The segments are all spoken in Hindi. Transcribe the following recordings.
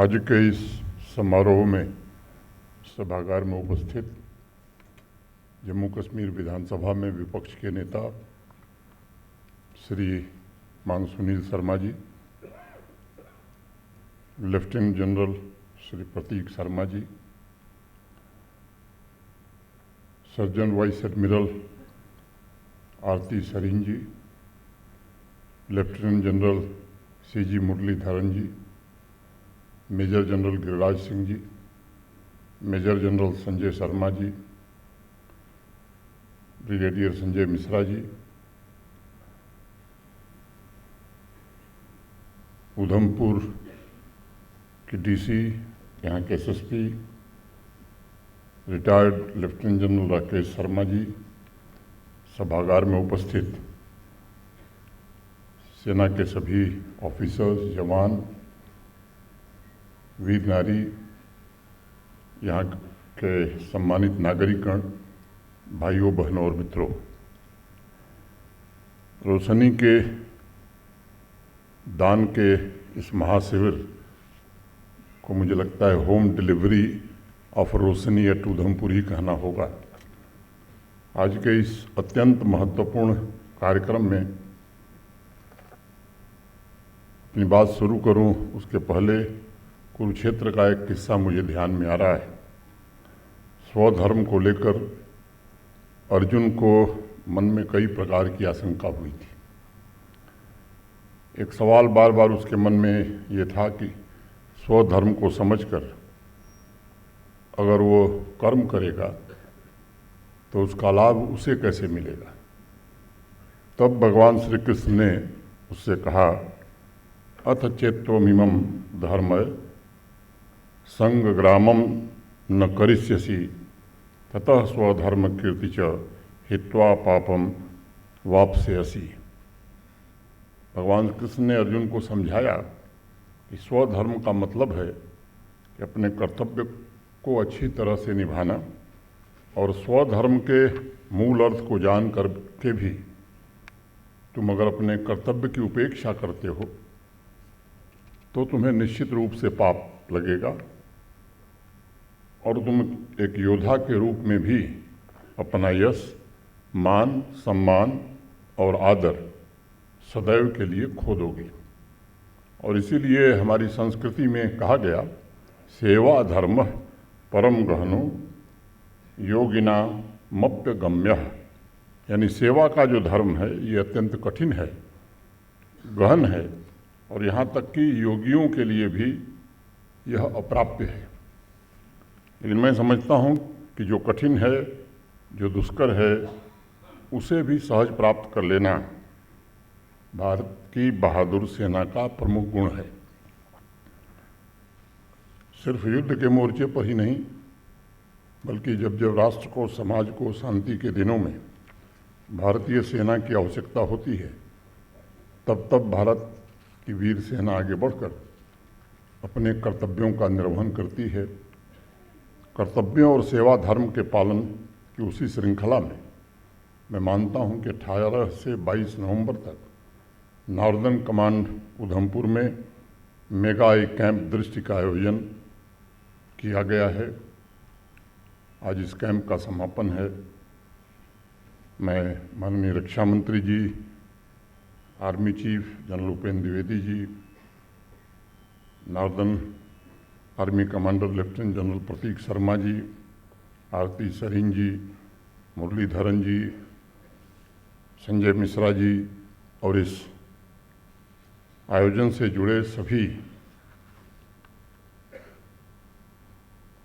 आज के इस समारोह में सभागार में उपस्थित जम्मू कश्मीर विधानसभा में विपक्ष के नेता Shriman Sunil Sharma ji, lieutenant general Shri Prateek Sharma ji, surgeon vice admiral Aarti Sarin ji, lieutenant general CG Muralidharan ji, major general Giriraj Singh ji, major general Sanjay Sharma ji, brigadier Sanjay Mishra ji, Udhampur के डीसी, यहाँ के SSP, retired lieutenant general Rakesh Sharma ji, सभागार में उपस्थित सेना के सभी ऑफिसर्स, जवान, वीर नारी, यहाँ के सम्मानित नागरिकगण, भाइयों बहनों और मित्रों, रोशनी के दान के इस महाशिविर को मुझे लगता है home delivery of Roshni at Udhampur ही कहना होगा। आज के इस अत्यंत महत्वपूर्ण कार्यक्रम में अपनी बात शुरू करूं उसके पहले कुरुक्षेत्र का एक किस्सा मुझे ध्यान में आ रहा है। स्वधर्म को लेकर अर्जुन को मन में कई प्रकार की आशंका हुई थी। एक सवाल बार बार उसके मन में ये था कि स्वधर्म को समझकर अगर वो कर्म करेगा तो उसका लाभ उसे कैसे मिलेगा। तब भगवान श्री कृष्ण ने उससे कहा, अथ चेत्त्वमिमं धर्म संगग्रामं न करिष्यसि ततः स्वधर्म कीर्ति च हित्वा पापम वाप्स्यसि। भगवान कृष्ण ने अर्जुन को समझाया कि स्वधर्म का मतलब है कि अपने कर्तव्य को अच्छी तरह से निभाना, और स्वधर्म के मूल अर्थ को जान कर के भी तुम अगर अपने कर्तव्य की उपेक्षा करते हो तो तुम्हें निश्चित रूप से पाप लगेगा, और तुम एक योद्धा के रूप में भी अपना यश, मान, सम्मान और आदर सदैव के लिए खो दोगे। और इसीलिए हमारी संस्कृति में कहा गया, सेवा धर्म परम गहनो योगिना मप्य गम्यः, यानी सेवा का जो धर्म है ये अत्यंत कठिन है, गहन है, और यहाँ तक कि योगियों के लिए भी यह अप्राप्य है। लेकिन मैं समझता हूँ कि जो कठिन है, जो दुष्कर है, उसे भी सहज प्राप्त कर लेना भारत की बहादुर सेना का प्रमुख गुण है। सिर्फ युद्ध के मोर्चे पर ही नहीं, बल्कि जब जब राष्ट्र को, समाज को शांति के दिनों में भारतीय सेना की आवश्यकता होती है, तब तब भारत की वीर सेना आगे बढ़कर अपने कर्तव्यों का निर्वहन करती है। कर्तव्यों और सेवा धर्म के पालन की उसी श्रृंखला में मैं मानता हूं कि 18 से 22 नवंबर तक नॉर्दर्न कमांड उधमपुर में मेगा कैंप दृष्टि का आयोजन किया गया है। आज इस कैंप का समापन है। मैं माननीय रक्षा मंत्री जी, army chief general Upendra Dwivedi ji, northern army commander lieutenant general Prateek Sharma ji, Aarti Sarin ji, Muralidharan ji, Sanjay Mishra ji और इस आयोजन से जुड़े सभी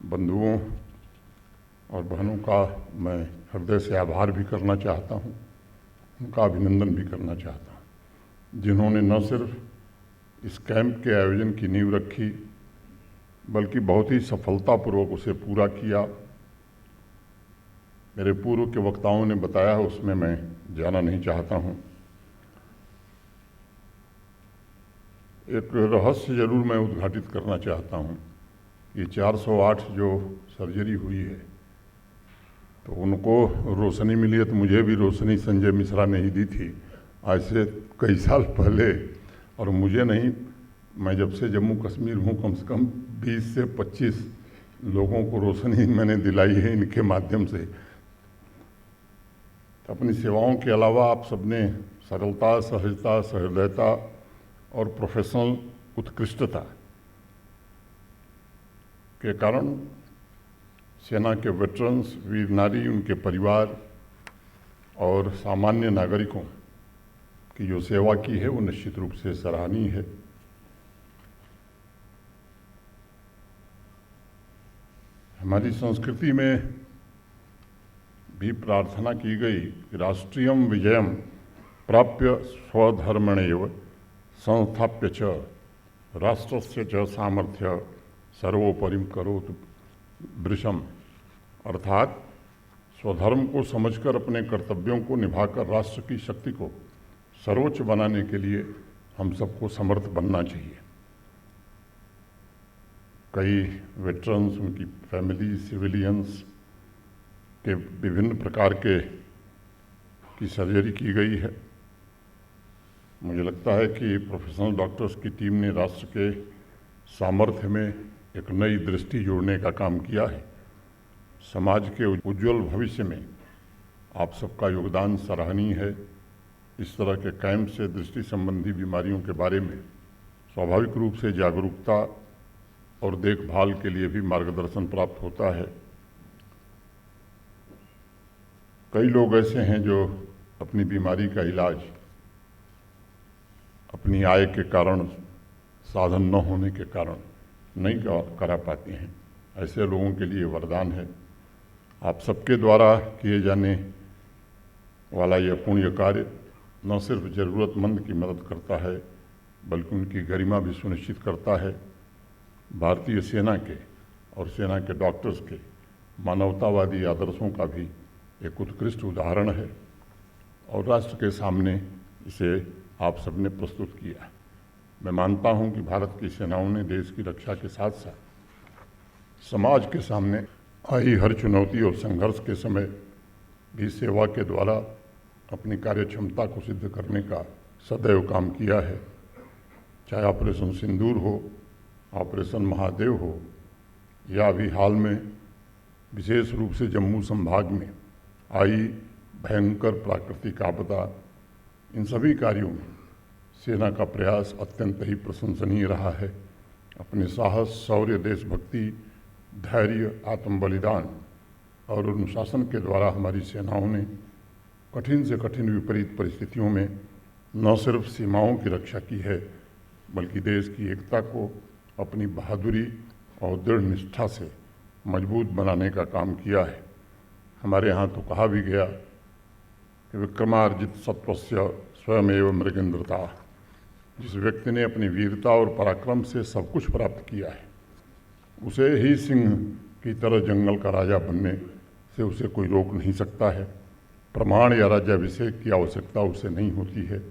बंधुओं और बहनों का मैं हृदय से आभार भी करना चाहता हूँ, उनका अभिनंदन भी करना चाहता हूँ, जिन्होंने न सिर्फ इस कैंप के आयोजन की नींव रखी बल्कि बहुत ही सफलतापूर्वक उसे पूरा किया। मेरे पूर्व के वक्ताओं ने बताया, उसमें मैं जाना नहीं चाहता हूँ। एक रहस्य जरूर मैं उद्घाटित करना चाहता हूँ। ये 408 जो सर्जरी हुई है तो उनको रोशनी मिली है, तो मुझे भी रोशनी संजय मिश्रा ने ही दी थी आज से कई साल पहले, और मुझे नहीं मैं जब से जम्मू कश्मीर हूँ कम से कम 20 से 25 लोगों को रोशनी मैंने दिलाई है इनके माध्यम से। तो अपनी सेवाओं के अलावा आप सबने सरलता, सहजता, सहृदयता और प्रोफेशनल उत्कृष्टता के कारण सेना के वेटरन्स, वीर नारी, उनके परिवार और सामान्य नागरिकों की जो सेवा की है वो निश्चित रूप से सराहनीय है। हमारी संस्कृति में भी प्रार्थना की गई कि राष्ट्रीयम विजयम प्राप्य स्वधर्मणेव संस्थाप्य च राष्ट्रस्य च सामर्थ्य सर्वोपरिम करोतु वृषम, अर्थात स्वधर्म को समझकर अपने कर्तव्यों को निभाकर राष्ट्र की शक्ति को सर्वोच्च बनाने के लिए हम सबको समर्थ बनना चाहिए। कई वेटरन्स, उनकी फैमिली, सिविलियंस के विभिन्न प्रकार की सर्जरी की गई है। मुझे लगता है कि प्रोफेशनल डॉक्टर्स की टीम ने राष्ट्र के सामर्थ्य में एक नई दृष्टि जोड़ने का काम किया है। समाज के उज्जवल भविष्य में आप सबका योगदान सराहनीय है। इस तरह के कैंप से दृष्टि संबंधी बीमारियों के बारे में स्वाभाविक रूप से जागरूकता और देखभाल के लिए भी मार्गदर्शन प्राप्त होता है। कई लोग ऐसे हैं जो अपनी बीमारी का इलाज अपनी आय के कारण, साधन न होने के कारण नहीं करा पाते हैं। ऐसे लोगों के लिए वरदान है। आप सबके द्वारा किए जाने वाला यह पुण्य कार्य न सिर्फ ज़रूरतमंद की मदद करता है बल्कि उनकी गरिमा भी सुनिश्चित करता है। भारतीय सेना के और सेना के डॉक्टर्स के मानवतावादी आदर्शों का भी एक उत्कृष्ट उदाहरण है और राष्ट्र के सामने इसे आप सबने प्रस्तुत किया। मैं मानता हूं कि भारत की सेनाओं ने देश की रक्षा के साथ साथ समाज के सामने आई हर चुनौती और संघर्ष के समय भी सेवा के द्वारा अपनी कार्य क्षमता को सिद्ध करने का सदैव काम किया है। चाहे ऑपरेशन सिंदूर हो, ऑपरेशन महादेव हो या अभी हाल में विशेष रूप से जम्मू संभाग में आई भयंकर प्राकृतिक आपदा, इन सभी कार्यों में सेना का प्रयास अत्यंत ही प्रशंसनीय रहा है। अपने साहस, शौर्य, देशभक्ति, धैर्य, आत्म बलिदान और अनुशासन के द्वारा हमारी सेनाओं ने कठिन से कठिन विपरीत परिस्थितियों में न सिर्फ सीमाओं की रक्षा की है बल्कि देश की एकता को अपनी बहादुरी और दृढ़ निष्ठा से मजबूत बनाने का काम किया है। हमारे यहाँ तो कहा भी गया कि विक्रमार्जित सत्वस्य स्वयमेव मृगेंद्रता। जिस व्यक्ति ने अपनी वीरता और पराक्रम से सब कुछ प्राप्त किया है उसे ही सिंह की तरह जंगल का राजा बनने से उसे कोई रोक नहीं सकता है। प्रमाण या राज्याभिषेक की आवश्यकता उसे नहीं होती है,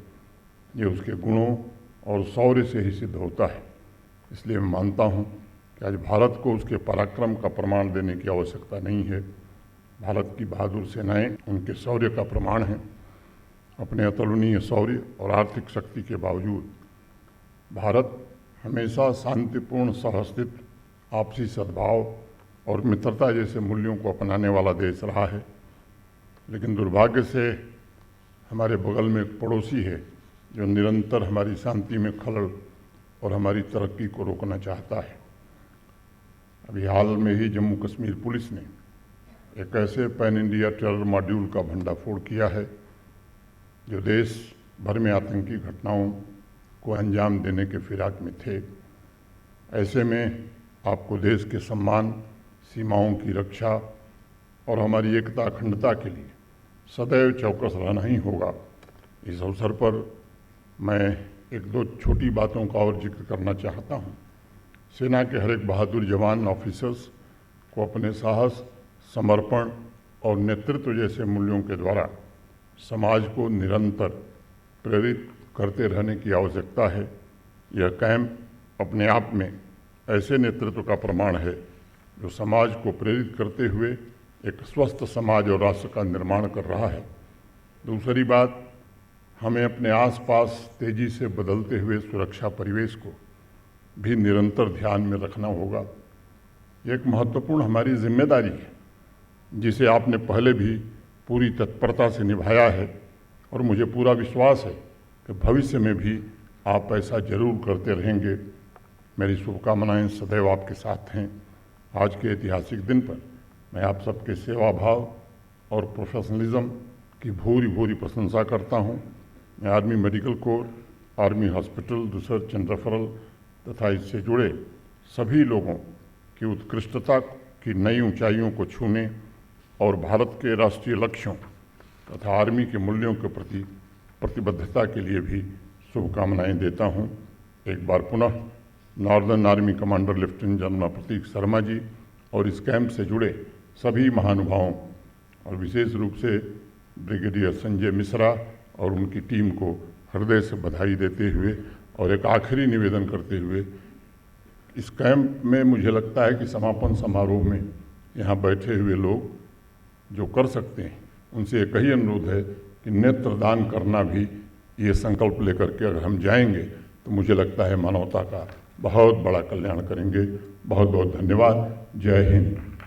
ये उसके गुणों और शौर्य से ही सिद्ध होता है। इसलिए मैं मानता हूँ कि आज भारत को उसके पराक्रम का प्रमाण देने की आवश्यकता नहीं है। भारत की बहादुर सेनाएं उनके शौर्य का प्रमाण हैं। अपने अतुलनीय शौर्य और आर्थिक शक्ति के बावजूद भारत हमेशा शांतिपूर्ण, सहस्तित्व, आपसी सद्भाव और मित्रता जैसे मूल्यों को अपनाने वाला देश रहा है। लेकिन दुर्भाग्य से हमारे बगल में एक पड़ोसी है जो निरंतर हमारी शांति में खलल और हमारी तरक्की को रोकना चाहता है। अभी हाल में ही जम्मू कश्मीर पुलिस ने एक ऐसे पैन इंडिया टेरर मॉड्यूल का भंडाफोड़ किया है जो देश भर में आतंकी घटनाओं को अंजाम देने के फिराक में थे। ऐसे में आपको देश के सम्मान, सीमाओं की रक्षा और हमारी एकता, अखंडता के लिए सदैव चौकस रहना ही होगा। इस अवसर पर मैं एक दो छोटी बातों का और जिक्र करना चाहता हूँ। सेना के हर एक बहादुर जवान, ऑफिसर्स को अपने साहस, समर्पण और नेतृत्व जैसे मूल्यों के द्वारा समाज को निरंतर प्रेरित करते रहने की आवश्यकता है। यह कैंप अपने आप में ऐसे नेतृत्व का प्रमाण है जो समाज को प्रेरित करते हुए एक स्वस्थ समाज और राष्ट्र का निर्माण कर रहा है। दूसरी बात, हमें अपने आसपास तेजी से बदलते हुए सुरक्षा परिवेश को भी निरंतर ध्यान में रखना होगा। एक महत्वपूर्ण हमारी जिम्मेदारी है जिसे आपने पहले भी पूरी तत्परता से निभाया है और मुझे पूरा विश्वास है कि भविष्य में भी आप ऐसा जरूर करते रहेंगे। मेरी शुभकामनाएं सदैव आपके साथ हैं। आज के ऐतिहासिक दिन पर मैं आप सबके सेवा भाव और प्रोफेशनलिज्म की भूरी भूरी प्रशंसा करता हूं। मैं army medical corps, army hospital, research and referral तथा इससे जुड़े सभी लोगों की उत्कृष्टता की नई ऊंचाइयों को छूने और भारत के राष्ट्रीय लक्ष्यों तथा आर्मी के मूल्यों के प्रति प्रतिबद्धता के लिए भी शुभकामनाएं देता हूं। एक बार पुनः northern army commander lieutenant general Prateek Sharma ji और इस कैंप से जुड़े सभी महानुभावों और विशेष रूप से ब्रिगेडियर संजय मिश्रा और उनकी टीम को हृदय से बधाई देते हुए और एक आखिरी निवेदन करते हुए, इस कैंप में मुझे लगता है कि समापन समारोह में यहाँ बैठे हुए लोग जो कर सकते हैं उनसे एक ही अनुरोध है कि नेत्रदान करना भी ये संकल्प लेकर के अगर हम जाएंगे तो मुझे लगता है मानवता का बहुत बड़ा कल्याण करेंगे। बहुत बहुत धन्यवाद। जय हिंद।